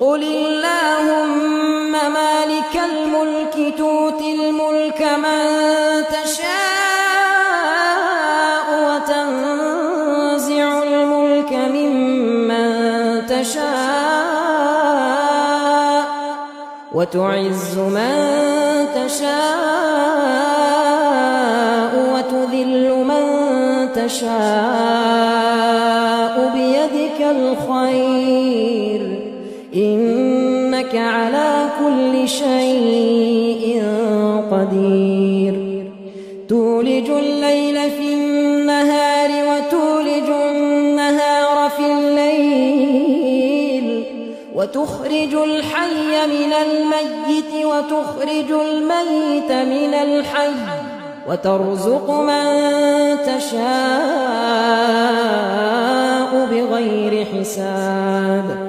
قل اللهم مالك الملك تؤتي الملك من تشاء وتنزع الملك ممن تشاء وتعز من تشاء وتذل من تشاء بيدك الخير إنك على كل شيء قدير تولج الليل في النهار وتولج النهار في الليل وتخرج الحي من الميت وتخرج الميت من الحي وترزق من تشاء بغير حساب